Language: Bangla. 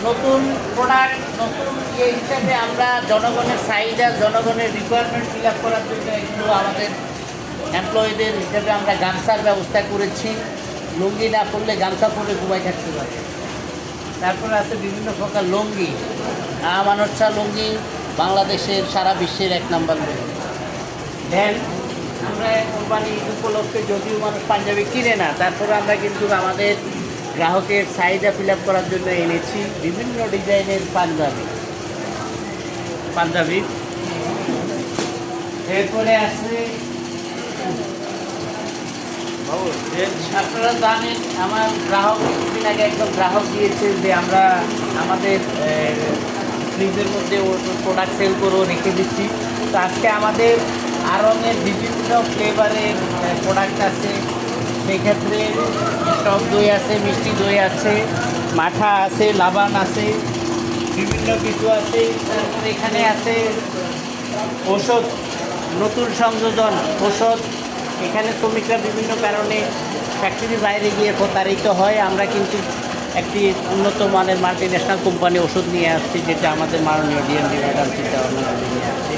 নতুন প্রোডাক্ট নতুন ইয়ে হিসাবে আমরা জনগণের চাহিদা জনগণের রিকোয়ারমেন্ট ফিল আপ করার জন্য এগুলো আমাদের এমপ্লয়ীদের হিসেবে আমরা গামছার ব্যবস্থা করেছি। লুঙ্গি না পরলে গামছা পরে ঘুমাই থাকতে পারে। তারপরে আছে বিভিন্ন প্রকার লুঙ্গি। আমানচ্ছা লুঙ্গি বাংলাদেশের সারা বিশ্বের 1 নাম্বার লুঙ্গি। দেন আমরা কোরবানি ঈদ উপলক্ষে যদিও মানুষ পাঞ্জাবি কিনে না, তারপরে আমরা কিন্তু আমাদের গ্রাহকের চাহিদা ফিল আপ করার জন্য এনেছি বিভিন্ন ডিজাইনের পাঞ্জাবি। এরপরে আছে আপনারা জানেন আমার গ্রাহক কিছুদিন আগে একদম গ্রাহক দিয়েছে যে আমরা আমাদের ফ্রিজের মধ্যে প্রোডাক্ট সেল করেও রেখে দিচ্ছি। তো আজকে আমাদের আড়ংয়ের বিভিন্ন ফ্লেভারের প্রোডাক্ট আছে। সেক্ষেত্রে টক দই আছে, মিষ্টি দই আছে, মাঠা আছে, লাবান আছে, বিভিন্ন কিছু আছে। তারপরে এখানে আছে ওষুধ, নতুন সংযোজন ওষুধ। এখানে শ্রমিকরা বিভিন্ন কারণে ফ্যাক্টরির বাইরে গিয়ে প্রতারিত হয়। আমরা কিন্তু একটি উন্নত মানের মাল্টি ন্যাশনাল কোম্পানি ওষুধ নিয়ে আসছি, যেটা আমাদের মাননীয় ডিএমডি ম্যাডাম চিন্তা ভাবনা করে নিয়ে আসছে।